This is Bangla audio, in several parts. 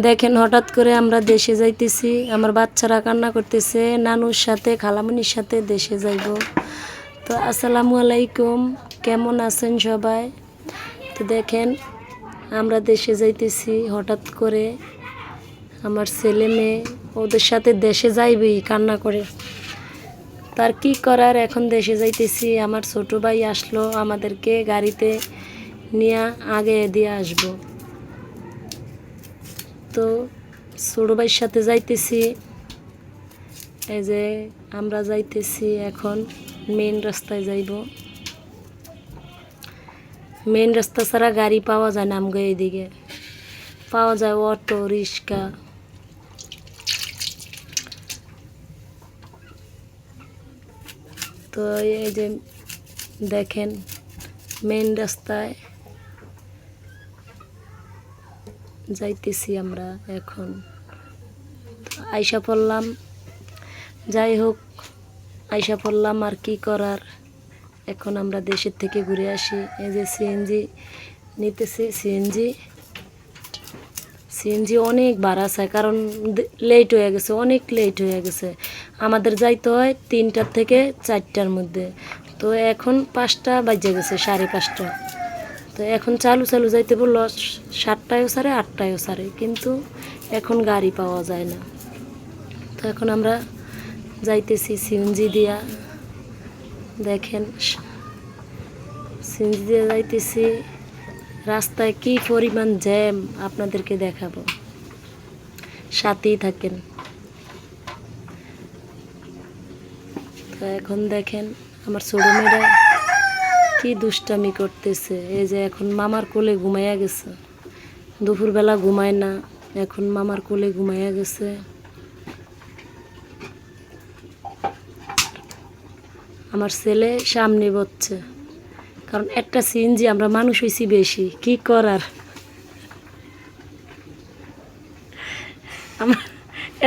দেখেন হঠাৎ করে আমরা দেশে যাইতেছি, আমার বাচ্চারা কান্না করতেছে, নানুর সাথে খালামণির সাথে দেশে যাইব। তো আসসালামু আলাইকুম, কেমন আছেন সবাই? তো দেখেন আমরা দেশে যাইতেছি হঠাৎ করে, আমার ছেলে মেয়ে ওদের সাথে দেশে যাইবেই কান্না করে। তার কি করার, এখন দেশে যাইতেছি। আমার ছোট ভাই আসলো, আমাদেরকে গাড়িতে নিয়ে আগে দিয়ে আসবো। তো ছোট ভাইয়ের সাথে যাইতেছি, এই যে আমরা যাইতেছি এখন মেন রাস্তায় যাইব। মেন রাস্তা ছাড়া গাড়ি পাওয়া যায় না, আমগো এইদিকে পাওয়া যায় অটো রিক্সা। তো এই যে দেখেন মেন রাস্তায় যাইতেছি আমরা এখন, আইসা পড়লাম। যাই হোক, আইসা পড়লাম, আর কি করার। এখন আমরা দেশের থেকে ঘুরে আসি। এই যে সিএনজি নিতেছি, সিএনজি অনেক ভাড়া চায়, কারণ লেট হয়ে গেছে, অনেক লেট হয়ে গেছে। আমাদের যাইতে হয় 3টার থেকে 4টার মধ্যে, তো এখন 5টা বাজে গেছে, 5:30। তো এখন চালু যাইতে বললো 7টায়ও সারে 8টায়ও সারে, কিন্তু এখন গাড়ি পাওয়া যায় না। তো এখন আমরা যাইতেছি সিএনজি দিয়া। দেখেন সিএনজি দিয়ে যাইতেছি, রাস্তায় কি পরিমাণ জ্যাম আপনাদেরকে দেখাবো, সাথেই থাকেন। তো এখন দেখেন আমার ছোট মেয়েরা কি দুষ্টামি করতেছে। এই যে এখন মামার কোলে ঘুমাইয়া গেছে, দুপুরবেলা ঘুমায় না, এখন মামার কোলে ঘুমাইয়া গেছে। আমার ছেলে সামনে বসছে, কারণ একটা সিএনজি, আমরা মানুষ হয়েছি বেশি, কি করার। আমার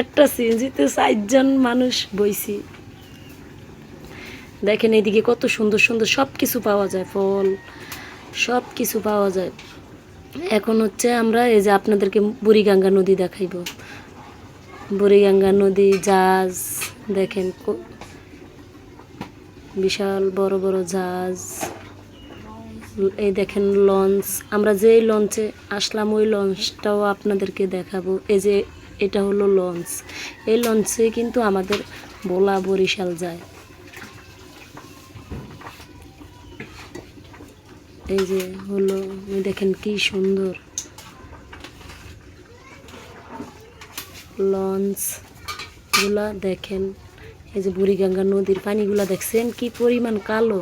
একটা সিএনজিতে 4জন মানুষ বইছি। দেখেন এইদিকে কত সুন্দর সুন্দর সব কিছু পাওয়া যায়, ফল সব কিছু পাওয়া যায়। এখন হচ্ছে আমরা এই যে আপনাদেরকে বুড়িগঙ্গা নদী দেখাইব। বুড়িগঙ্গা নদী, জাহাজ দেখেন, বিশাল বড় বড় জাহাজ। এই দেখেন লঞ্চ, আমরা যেই লঞ্চে আসলাম ওই লঞ্চটাও আপনাদেরকে দেখাবো। এই যে এটা হলো লঞ্চ, এই লঞ্চে কিন্তু আমাদের ভোলা বরিশাল যায়। এই যে হলো, দেখেন কি সুন্দর লঞ্চগুলা দেখেন। এই যে বুড়িগঙ্গা নদীর পানিগুলা দেখছেন কি পরিমাণ কালো।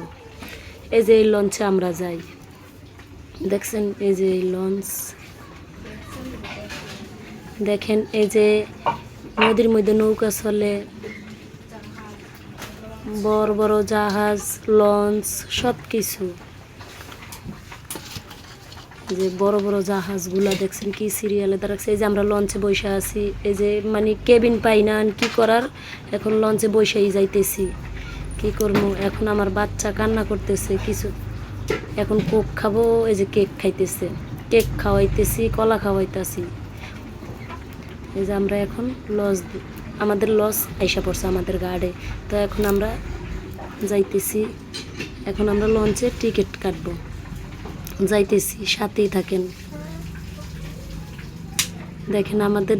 এই যে এই লঞ্চে আমরা যাই, দেখছেন এই যে এই লঞ্চ। দেখেন এই যে নদীর মধ্যে নৌকা চলে, বড় বড় জাহাজ, লঞ্চ সব কিছু। যে বড় বড় জাহাজগুলা দেখছেন কি সিরিয়ালে দাঁড়াচ্ছে। এই যে আমরা লঞ্চে বসে আছি, এই যে মানে কেবিন পাই না, কি করার, এখন লঞ্চে বসেই যাইতেছি। কি করবো, এখন আমার বাচ্চা কান্না করতেছে কিছু, এখন কোক খাবো, এই যে কেক খাইতেছে, কেক খাওয়াইতেছি, কলা খাওয়াইতেছি। এই যে আমরা এখন আমাদের লঞ্চ আইসা পড়ছে আমাদের গাড়ে। তো এখন আমরা যাইতেছি, এখন আমরা লঞ্চে টিকিট কাটবো, যাইতেছি, সাথেই থাকেন। দেখেন আমাদের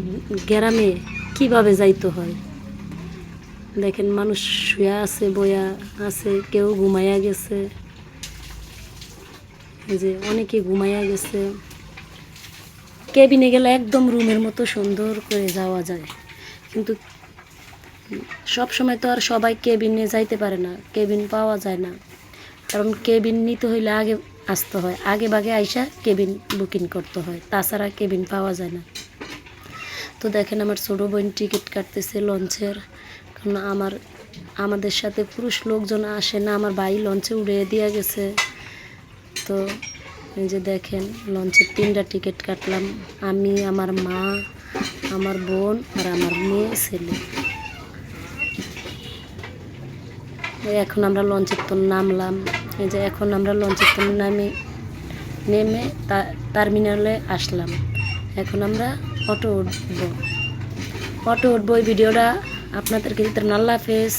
গ্রামে কিভাবে যাইতে হয়। দেখেন মানুষ শুয়া আছে, বয়া আছে, কেউ ঘুমাইয়া গেছে, এই যে অনেকে ঘুমাইয়া গেছে। কেবিনে গেলে একদম রুমের মতো সুন্দর করে যাওয়া যায়, কিন্তু সব সময় তো আর সবাই কেবিনে যাইতে পারে না, কেবিন পাওয়া যায় না। কারণ কেবিন নিতে হইলে আগে আসতে হয়, আগে ভাগে আইসা কেবিন বুকিং করতে হয়, তাছাড়া কেবিন পাওয়া যায় না। তো দেখেন আমার ছোটো বোন টিকিট কাটতেছে লঞ্চের, কারণ আমাদের সাথে পুরুষ লোকজন আসে না, আমার ভাই লঞ্চে উড়িয়ে দিয়ে গেছে। তো এই যে দেখেন লঞ্চের 3টা টিকিট কাটলাম, আমি, আমার মা, আমার বোন আর আমার মেয়ে ছেলে। এখন আমরা লঞ্চের তো নামলাম। এই যে এখন আমরা লঞ্চের তো নেমে টার্মিনালে আসলাম। এখন আমরা অটো উঠবো, অটো উঠবো। এই ভিডিওটা আপনাদেরকে দিতে আল্লাহ হাফেজ।